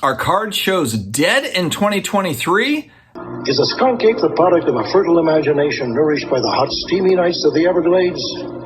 Are card shows dead in 2023? Is a skunk ape the product of a fertile imagination nourished by the hot, steamy nights of the Everglades?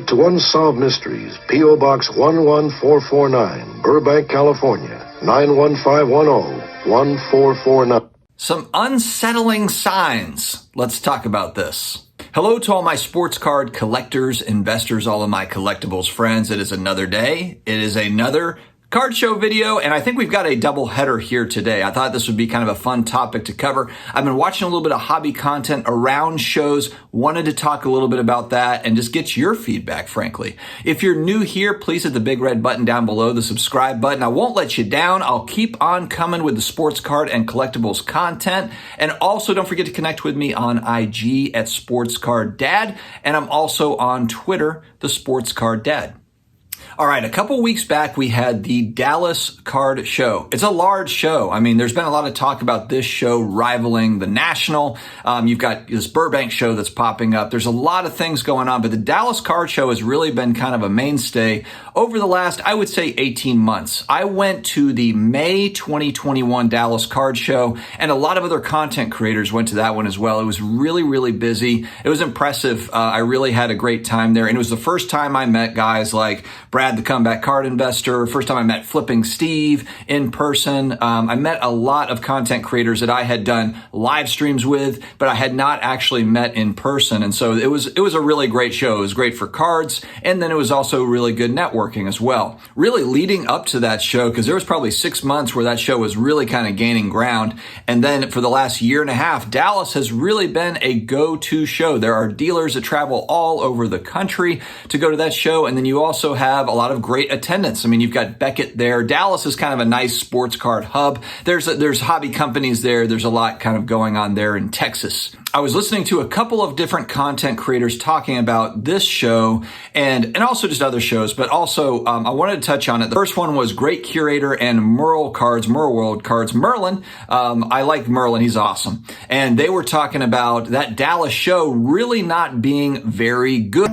To Unsolved Mysteries, P.O. Box 11449, Burbank, California, 91510-1449. Some unsettling signs. Let's talk about this. Hello to all my sports card collectors, investors, all of my collectibles friends. It is another day. It is another card show video, and I think we've got a double header here today. I thought this would be kind of a fun topic to cover. I've been watching a little bit of hobby content around shows, wanted to talk a little bit about that and just get your feedback, frankly. If you're new here, please hit the big red button down below, the subscribe button. I won't let you down. I'll keep on coming with the sports card and collectibles content. And also don't forget to connect with me on IG at SportsCardDad. And I'm also on Twitter, the Sports Card Dad. All right, a couple weeks back, we had the Dallas Card Show. It's a large show. I mean, there's been a lot of talk about this show rivaling the National. You've got this Burbank show that's popping up. There's a lot of things going on, but the Dallas Card Show has really been kind of a mainstay over the last, I would say, 18 months. I went to the May 2021 Dallas Card Show, and a lot of other content creators went to that one as well. It was really, really busy. It was impressive. I really had a great time there, and it was the first time I met guys like Brad, the Comeback Card Investor. First time I met Flipping Steve in person. I met a lot of content creators that I had done live streams with, but I had not actually met in person. And so it was a really great show. It was great for cards, and then it was also really good networking as well. Really leading up to that show, because there was probably 6 months where that show was really kind of gaining ground. And then for the last year and a half, Dallas has really been a go-to show. There are dealers that travel all over the country to go to that show. And then you also have a lot of great attendance. I mean, you've got Beckett there. Dallas is kind of a nice sports card hub. There's hobby companies there. There's a lot kind of going on there in Texas. I was listening to a couple of different content creators talking about this show and also just other shows, but also I wanted to touch on it. The first one was Great Curator and Merle World Cards. Merlin, I like Merlin. He's awesome. And they were talking about that Dallas show really not being very good.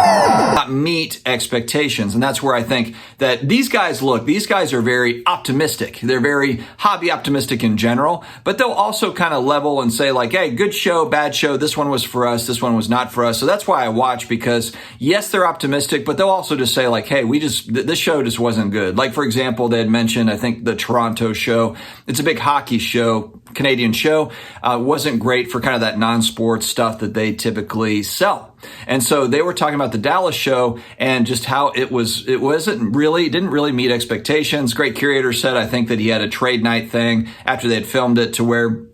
Not meet expectations. And that's where I think that these guys are very optimistic. They're very hobby optimistic in general, but they'll also kind of level and say like, hey, good show, bad show. This one was for us. This one was not for us. So that's why I watch, because yes, they're optimistic, but they'll also just say like, hey, this show just wasn't good. Like, for example, they had mentioned, I think the Toronto show, it's a big hockey show, Canadian show, wasn't great for kind of that non-sports stuff that they typically sell. And so they were talking about the Dallas show and just how it didn't really meet expectations. Great Curator said, I think that he had a trade night thing after they had filmed it to where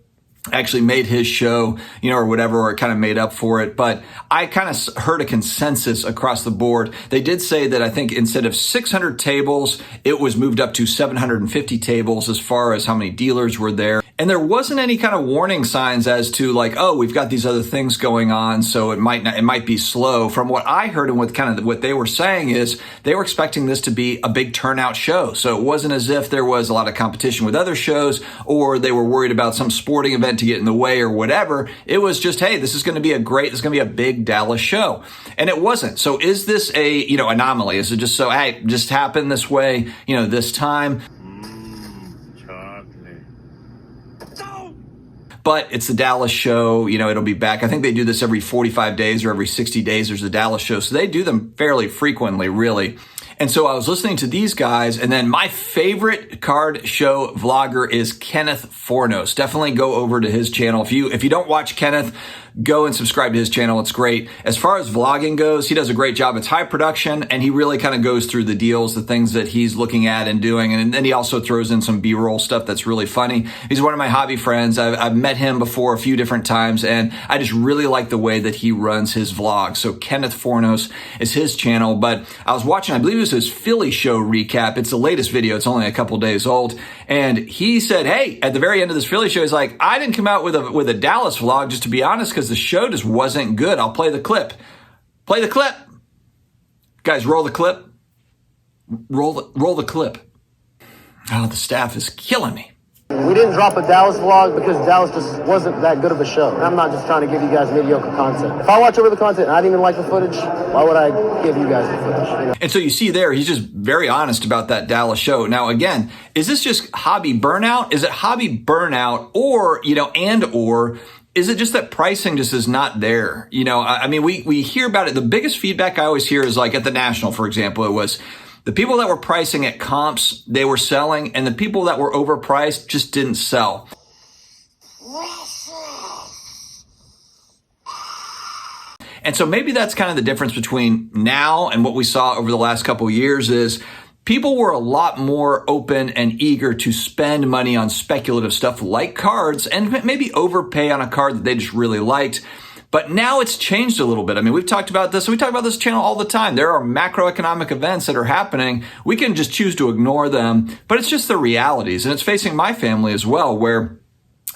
actually made his show, or whatever, or kind of made up for it. But I kind of heard a consensus across the board. They did say that I think instead of 600 tables, it was moved up to 750 tables as far as how many dealers were there. And there wasn't any kind of warning signs as to like, oh, we've got these other things going on, so it might be slow. From what I heard and what they were saying is they were expecting this to be a big turnout show. So it wasn't as if there was a lot of competition with other shows or they were worried about some sporting event to get in the way or whatever. It was just, hey, this is going to be a big Dallas show. And it wasn't. So is this a, anomaly? Is it just so, hey, it just happened this way, this time? But it's the Dallas show, it'll be back. I think they do this every 45 days or every 60 days. There's a Dallas show. So they do them fairly frequently, really. And so I was listening to these guys, and then my favorite card show vlogger is Kenneth Fornos. Definitely go over to his channel. If you don't watch Kenneth, go and subscribe to his channel. It's great. As far as vlogging goes, he does a great job. It's high production, and he really kind of goes through the deals, the things that he's looking at and doing. And then he also throws in some B-roll stuff that's really funny. He's one of my hobby friends. I've met him before a few different times, and I just really like the way that he runs his vlogs. So Kenneth Fornos is his channel. But I was watching, I believe it was his Philly show recap. It's the latest video. It's only a couple days old. And he said, hey, at the very end of this Philly show, he's like, I didn't come out with a Dallas vlog, just to be honest, because the show just wasn't good. I'll play the clip. Play the clip. Guys, roll the clip. Roll the clip. Oh, the staff is killing me. We didn't drop a Dallas vlog because Dallas just wasn't that good of a show. And I'm not just trying to give you guys mediocre content. If I watch over the content and I didn't even like the footage, why would I give you guys the footage? You know? And so you see there, he's just very honest about that Dallas show. Now, again, is this just hobby burnout? Is it hobby burnout or is it just that pricing just is not there? I mean, we hear about it. The biggest feedback I always hear is like at the National, for example, it was the people that were pricing at comps, they were selling, and the people that were overpriced just didn't sell. And so maybe that's kind of the difference between now and what we saw over the last couple of years is people were a lot more open and eager to spend money on speculative stuff like cards and maybe overpay on a card that they just really liked. But now it's changed a little bit. I mean, we've talked about this. We talk about this channel all the time. There are macroeconomic events that are happening. We can just choose to ignore them, but it's just the realities. And it's facing my family as well, where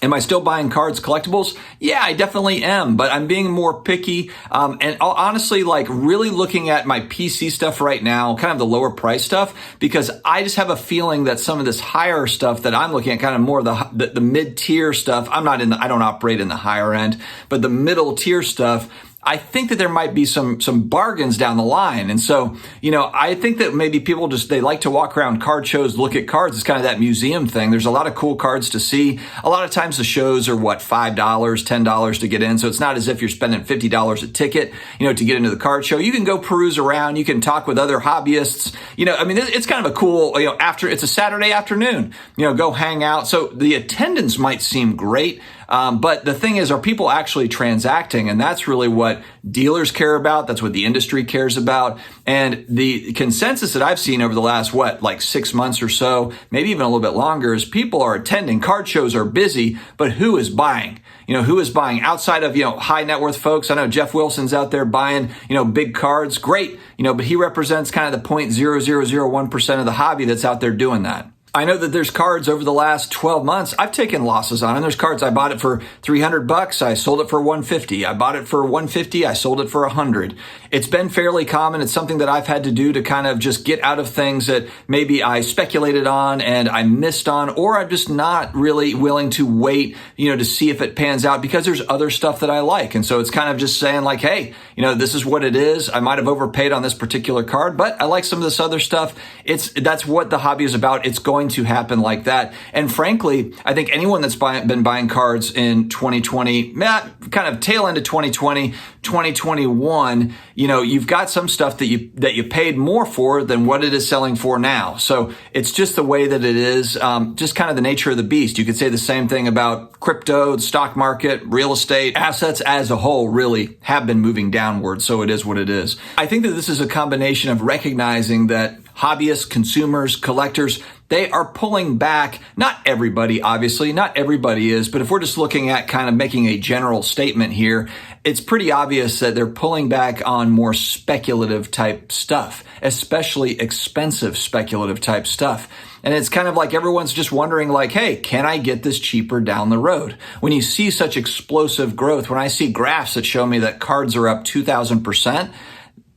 am I still buying cards, collectibles? Yeah, I definitely am, but I'm being more picky. And honestly, like really looking at my PC stuff right now, kind of the lower price stuff, because I just have a feeling that some of this higher stuff that I'm looking at, kind of more the mid-tier stuff, I don't operate in the higher end, but the middle tier stuff, I think that there might be some bargains down the line. And so, I think that maybe people they like to walk around card shows, look at cards. It's kind of that museum thing. There's a lot of cool cards to see. A lot of times the shows are $5, $10 to get in. So it's not as if you're spending $50 a ticket, to get into the card show. You can go peruse around. You can talk with other hobbyists. I mean, it's kind of a cool, it's a Saturday afternoon, go hang out. So the attendance might seem great. But the thing is, are people actually transacting? And that's really what dealers care about. That's what the industry cares about. And the consensus that I've seen over the last, 6 months or so, maybe even a little bit longer, is people are attending. Card shows are busy, but who is buying? Who is buying outside of, high net worth folks? I know Jeff Wilson's out there buying, big cards. Great. But he represents kind of the 0.0001% of the hobby that's out there doing that. I know that there's cards over the last 12 months I've taken losses on, and there's cards I bought it for $300, I sold it for $150. I bought it for $150, I sold it for $100. It's been fairly common. It's something that I've had to do to kind of just get out of things that maybe I speculated on and I missed on, or I'm just not really willing to wait, to see if it pans out because there's other stuff that I like. And so it's kind of just saying like, hey, this is what it is. I might have overpaid on this particular card, but I like some of this other stuff. That's what the hobby is about. It's going to happen like that. And frankly, I think anyone that's been buying cards in 2020, kind of tail end of 2020, 2021, you've got some stuff that you paid more for than what it is selling for now. So it's just the way that it is, just kind of the nature of the beast. You could say the same thing about crypto, the stock market, real estate. Assets as a whole really have been moving downward. So it is what it is. I think that this is a combination of recognizing that hobbyists, consumers, collectors, they are pulling back. Not everybody, obviously, not everybody is, but if we're just looking at kind of making a general statement here, it's pretty obvious that they're pulling back on more speculative type stuff, especially expensive speculative type stuff. And it's kind of like everyone's just wondering like, hey, can I get this cheaper down the road? When you see such explosive growth, when I see graphs that show me that cards are up 2,000%,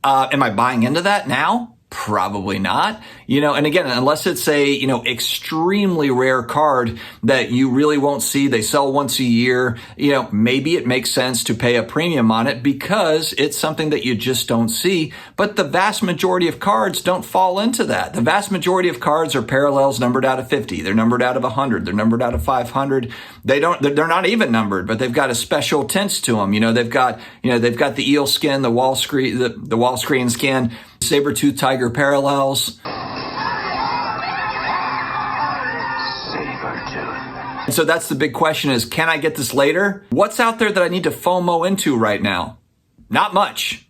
am I buying into that now? Probably not, and again, unless it's a, extremely rare card that you really won't see, they sell once a year, maybe it makes sense to pay a premium on it because it's something that you just don't see. But the vast majority of cards don't fall into that. The vast majority of cards are parallels numbered out of 50. They're numbered out of 100. They're numbered out of 500. They're not even numbered, but they've got a special tints to them. They've got the eel skin, the wall screen skin, saber-tooth tiger parallels. And so that's the big question is, can I get this later? What's out there that I need to FOMO into right now? Not much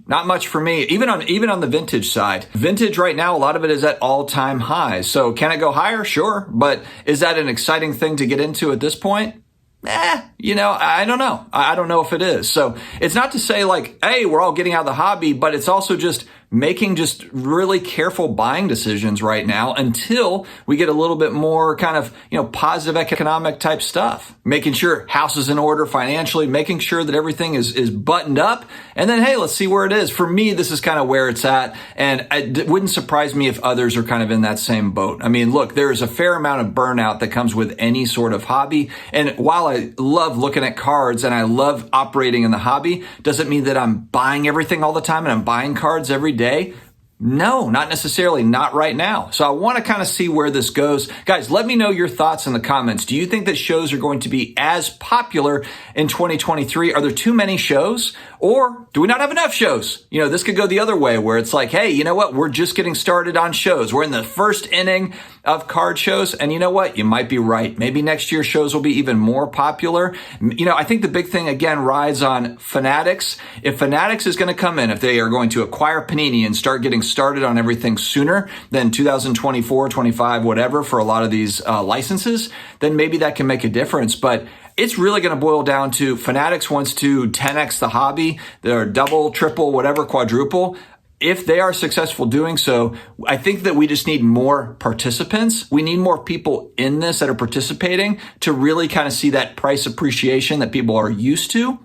for me. Even on the vintage side. Vintage right now, a lot of it is at all-time highs. So can I go higher? Sure. But is that an exciting thing to get into at this point? I don't know. I don't know if it is. So it's not to say like, hey, we're all getting out of the hobby, but it's also just making just really careful buying decisions right now until we get a little bit more kind of, positive economic type stuff. Making sure house is in order financially, making sure that everything is buttoned up. And then, hey, let's see where it is. For me, this is kind of where it's at. And it wouldn't surprise me if others are kind of in that same boat. I mean, look, there's a fair amount of burnout that comes with any sort of hobby. And while I love looking at cards and I love operating in the hobby, doesn't mean that I'm buying everything all the time and I'm buying cards every day. No, not necessarily, not right now. So I want to kind of see where this goes. Guys, let me know your thoughts in the comments. Do you think that shows are going to be as popular in 2023? Are there too many shows? Or do we not have enough shows? This could go the other way where it's like, hey, you know what? We're just getting started on shows. We're in the first inning of card shows. And you know what? You might be right. Maybe next year shows will be even more popular. I think the big thing again rides on Fanatics. If Fanatics is going to come in, if they are going to acquire Panini and start getting started on everything sooner than 2024, 25, whatever for a lot of these licenses, then maybe that can make a difference. But it's really going to boil down to Fanatics wants to 10x the hobby. They're double, triple, whatever, quadruple. If they are successful doing so, I think that we just need more participants. We need more people in this that are participating to really kind of see that price appreciation that people are used to,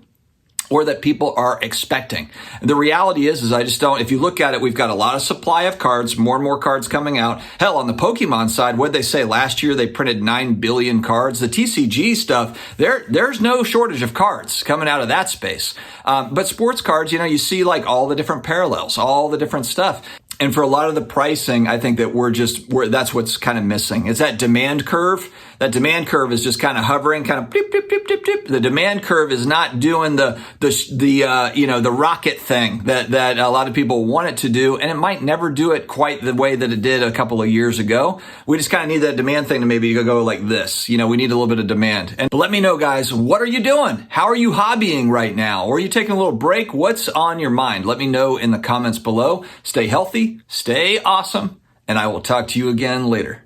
or that people are expecting. And the reality is I just don't, if you look at it, we've got a lot of supply of cards, more and more cards coming out. Hell, on the Pokemon side, what'd they say? Last year, they printed 9 billion cards. The TCG stuff, there's no shortage of cards coming out of that space. But sports cards, you see like all the different parallels, all the different stuff. And for a lot of the pricing, I think that that's what's kind of missing. It's that demand curve. That demand curve is just kind of hovering, kind of bleep, bleep, bleep, bleep, bleep. The demand curve is not doing the rocket thing that a lot of people want it to do. And it might never do it quite the way that it did a couple of years ago. We just kind of need that demand thing to maybe go like this. We need a little bit of demand. And let me know, guys, what are you doing? How are you hobbying right now? Or are you taking a little break? What's on your mind? Let me know in the comments below. Stay healthy, stay awesome, and I will talk to you again later.